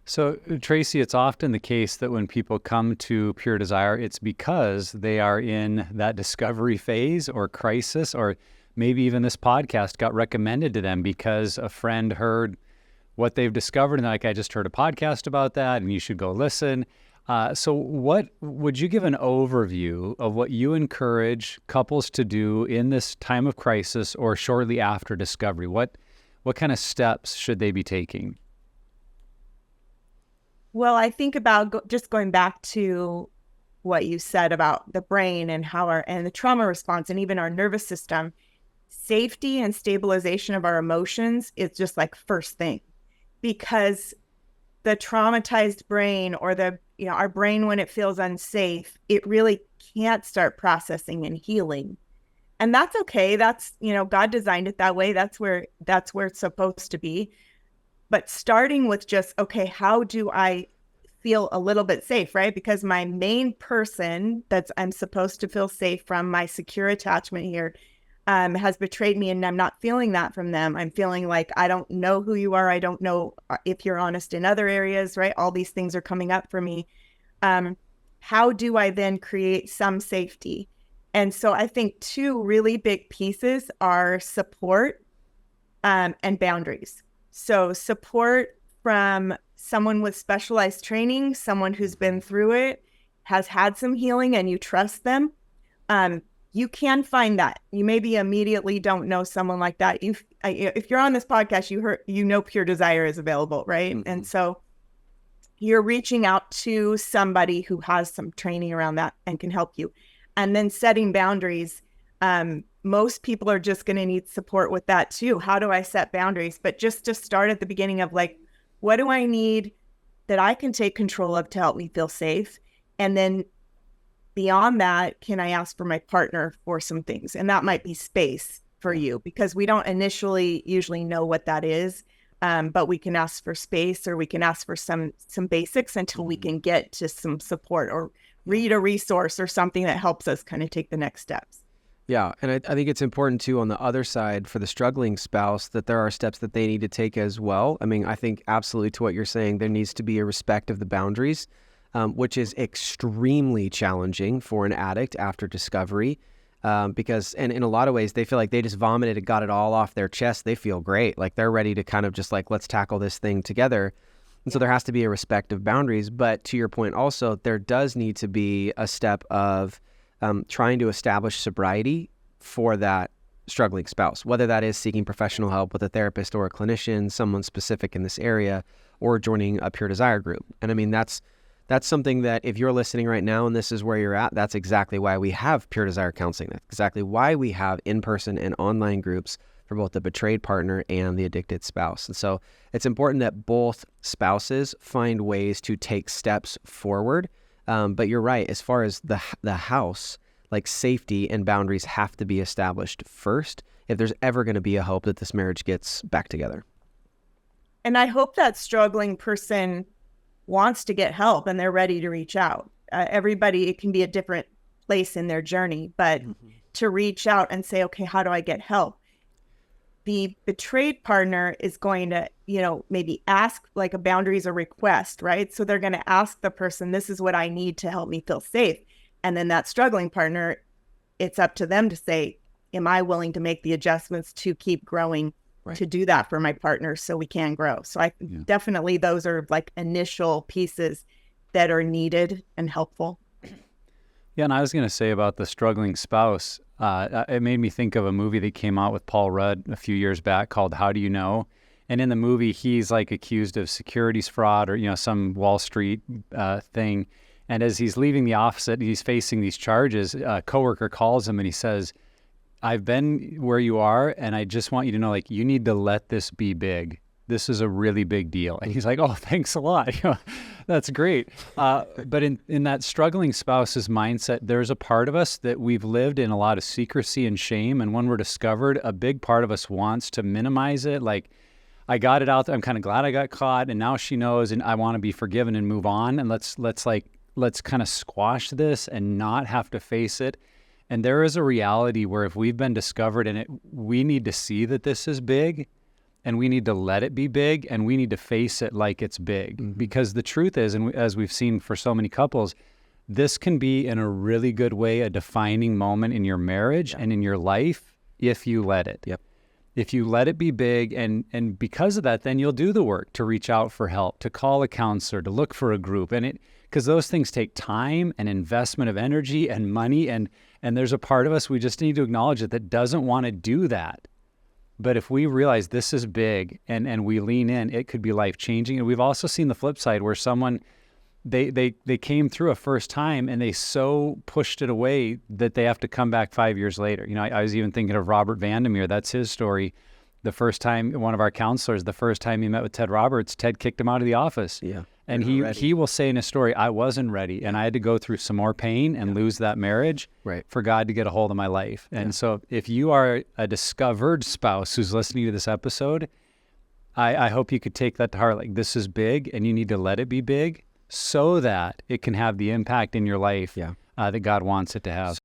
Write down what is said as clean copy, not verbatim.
So, Tracy, it's often the case that when people come to Pure Desire, it's because they are in that discovery phase or crisis, or maybe even this podcast got recommended to them because a friend heard what they've discovered and they're like, I just heard a podcast about that and you should go listen. So what would you give an overview of what you encourage couples to do in this time of crisis or shortly after discovery? What kind of steps should they be taking? Well, I think about just going back to what you said about the brain and how and the trauma response and even our nervous system, safety and stabilization of our emotions is just like first thing, because the traumatized brain or our brain, when it feels unsafe, it really can't start processing and healing. And that's okay. That's, God designed it that way. That's where it's supposed to be. But starting with just, okay, how do I feel a little bit safe, right? Because my main person I'm supposed to feel safe from, my secure attachment here, has betrayed me, and I'm not feeling that from them. I'm feeling like I don't know who you are. I don't know if you're honest in other areas, right? All these things are coming up for me. How do I then create some safety? And so I think two really big pieces are support and boundaries. So support from someone with specialized training, someone who's been through it, has had some healing, and you trust them. You can find that. You maybe immediately don't know someone like that. If you're on this podcast, Pure Desire is available, right? Mm-hmm. And so you're reaching out to somebody who has some training around that and can help you. And then setting boundaries. Most people are just going to need support with that too. How do I set boundaries? But just to start at the beginning of like, what do I need that I can take control of to help me feel safe? And then beyond that, can I ask for my partner for some things? And that might be space for you, because we don't usually know what that is. But we can ask for space, or we can ask for some basics until we can get to some support or read a resource or something that helps us kind of take the next steps. Yeah, and I think it's important too on the other side for the struggling spouse that there are steps that they need to take as well. I mean, I think absolutely to what you're saying, there needs to be a respect of the boundaries, which is extremely challenging for an addict after discovery, because and in a lot of ways they feel like they just vomited and got it all off their chest. They feel great, like they're ready to kind of just like, let's tackle this thing together. And so there has to be a respect of boundaries. But to your point also, there does need to be a step of trying to establish sobriety for that struggling spouse, whether that is seeking professional help with a therapist or a clinician, someone specific in this area, or joining a Pure Desire group. And I mean, that's something that if you're listening right now and this is where you're at, that's exactly why we have Pure Desire counseling. That's exactly why we have in-person and online groups for both the betrayed partner and the addicted spouse. And so it's important that both spouses find ways to take steps forward. But you're right, as far as the house, like safety and boundaries have to be established first if there's ever going to be a hope that this marriage gets back together. And I hope that struggling person wants to get help and they're ready to reach out. Everybody, it can be a different place in their journey, but to reach out and say, okay, how do I get help? The betrayed partner is going to, maybe ask like a boundaries or request, right? So they're going to ask the person, this is what I need to help me feel safe. And then that struggling partner, it's up to them to say, am I willing to make the adjustments to keep growing, right, to do that for my partner so we can grow? So definitely those are like initial pieces that are needed and helpful. Yeah, and I was going to say about the struggling spouse, it made me think of a movie that came out with Paul Rudd a few years back called How Do You Know? And in the movie, he's like accused of securities fraud or, some Wall Street thing. And as he's leaving the office, he's facing these charges, a coworker calls him and he says, I've been where you are, and I just want you to know, like, you need to let this be big. This is a really big deal. And he's like, oh, thanks a lot. That's great. But in that struggling spouse's mindset, there's a part of us that we've lived in a lot of secrecy and shame. And when we're discovered, a big part of us wants to minimize it. Like, I got it out there. I'm kind of glad I got caught. And now she knows, and I want to be forgiven and move on. And let's kind of squash this and not have to face it. And there is a reality where if we've been discovered in it, we need to see that this is big. and we need to let it be big, and we need to face it like it's big. Because the truth is, and as we've seen for so many couples, this can be in a really good way a defining moment in your marriage and in your life if you let it. Yep. If you let it be big, and because of that, then you'll do the work to reach out for help, to call a counselor, to look for a group. And because those things take time and investment of energy and money, and there's a part of us, we just need to acknowledge it, that doesn't want to do that. But if we realize this is big and we lean in, it could be life-changing. And we've also seen the flip side where someone, they came through a first time and they so pushed it away that they have to come back 5 years later. I was even thinking of Robert Vandermeer. That's his story. The first time, one of our counselors, the first time he met with Ted Roberts, Ted kicked him out of the office. Yeah. And he will say in his story, I wasn't ready, and I had to go through some more pain and lose that marriage for God to get a hold of my life. And so if you are a discovered spouse who's listening to this episode, I hope you could take that to heart. Like, this is big, and you need to let it be big so that it can have the impact in your life that God wants it to have.